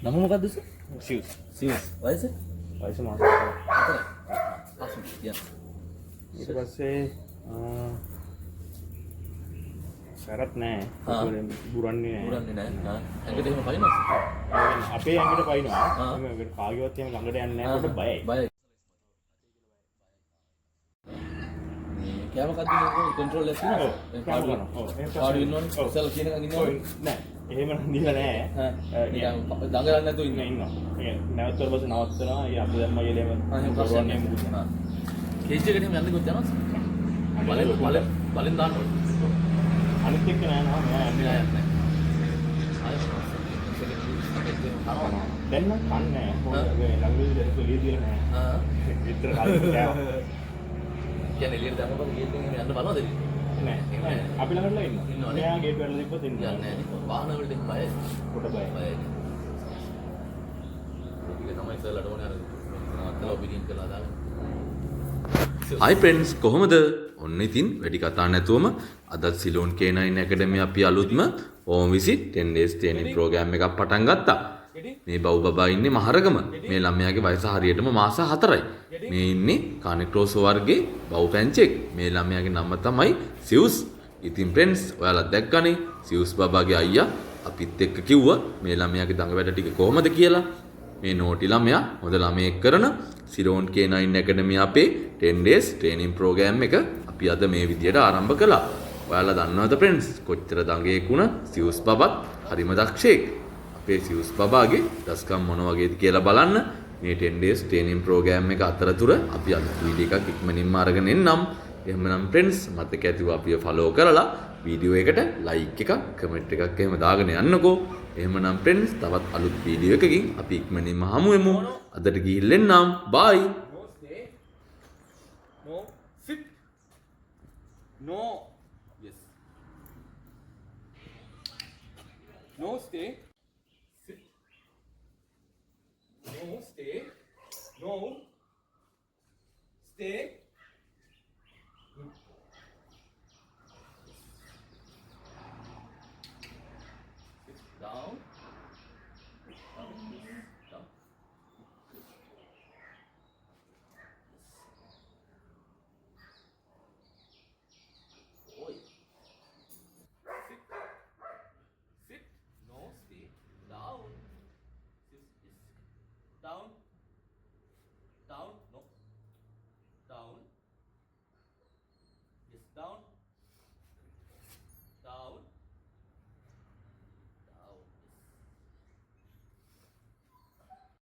නම මොකක්ද සර්? සිව්ස්. සිවස්. වයස? වයස මාස 4යි. අසු. යස්. ඊට පස්සේ සරත් නෑ. බුරන්නේ නෑ. පුරන්නේ නැහැ. හා. ඇඟට එහෙම පයින්නවද? අපේ ඇඟට පයින්නවා. ඒක කාගේවත් එහෙම ළඟට යන්නේ නෑ. කොට බයයි. බයයි. කෑම කද්දී නේ කන්ට්‍රෝල් එක තියෙනවා. කෑම කරනවා. ඔව්. පාඩු ඉන්නවනේ. ඉස්සෙල්ලා කියන එකක් ඉන්නවනේ. නෑ. එහෙම නම් දීලා නෑ. නිකන් දඟලන්නේ නැතුව ඉන්නේ. ඉන්නවා. ඒ නැවතුන පස්සේ නවත්තනවා. ඒ අපි දැම්ම යලෙම එහෙම ප්‍රශ්න කරන්නේ මොකද? නෑ. කේජ් එකට එහෙම යන්න ගොත් යනවද? බලෙන් දාන්න ඕනේ. අනිත් එක්ක නෑ නෝ මෙයා යන්නේ නෑ. දැන් නම් කන්නේ නෑ. ළඟදී දැන් සොලිය දිලා නෑ. විතර කාලේ කෑවා. කියන්නේ එළියට දැම්මම ගේට් එකෙන් යන්න බලනවද? නෑ. අපි ළඟටලා ඉන්නවා. මෙයා ගේට් වල තිබ්බත් ඉන්නේ යන්නේ නැහැ. වාහන වලට බයයි. කොට බයයි. බයයි. ඒක තමයි ඉස්සෙල්ලාට ඕනේ අර නවත්තලා ඔබිටින් කරලා දාගන්න. හයි ෆ්‍රෙන්ඩ්ස් කොහොමද? ඔන්න ඉතින් වැඩි කතා නැතුවම අදත් සිලෝන් K9 Academy අපි අලුත්ම home visit 10 days training program එකක් පටන් ගත්තා. මේ බව් බබා ඉන්නේ මහරගම. මේ ළමයාගේ වයස හරියටම මාස 4යි. මේ ඉන්නේ කානික්‍රෝස් වර්ගයේ බව් පැංචෙක්. මේ ළමයාගේ නම තමයි සිව්ස්. ඉතින් ෆ්‍රෙන්ඩ්ස් ඔයාලා දැක්කනේ සිව්ස් බබාගේ අයියා අපිත් එක්ක කිව්වා මේ ළමයාගේ දඟ වැඩ ටික කොහොමද කියලා. මේ නෝටි ළමයා හොඳ ළමයෙක් කරන සිලෝන් K9 Academy අපේ 10 days training program එක අපි අද මේ විදියට ආරම්භ කළා. ඔයාලා දන්නවද ෆ්‍රෙන්ඩ්ස් කොච්චර දඟයෙක් වුණ සිව්ස් බබත් හරිම දක්ෂයෙක්. අපේ සිව්ස් බබාගේ දස්කම් මොන වගේද කියලා බලන්න මේ 10 days training program එක අතරතුර අපි අලුත් වීඩියෝ එකක් ඉක්මනින්ම අරගෙන එන්නම්. එහෙමනම් ෆ්‍රෙන්ඩ්ස් මතක ඇතිව අපිව ෆලෝ කරලා වීඩියෝ එකට ලයික් එකක් කමෙන්ට් එකක් එහෙම දාගෙන යන්නකෝ. එහෙමනම් ෆ්‍රෙන්ඩ්ස් තවත් අලුත් වීඩියෝ එකකින් අපි ඉක්මනින්ම හමු වෙමු. අදට ගිහිල්ලෙන්නම්. බයි. No sit. No. Yes. No stay. Sit. No stay. No. Stay. Sit down. Down. Down. Oi. Sit. Sit. No, stay. Down. Sit. Yes. Down.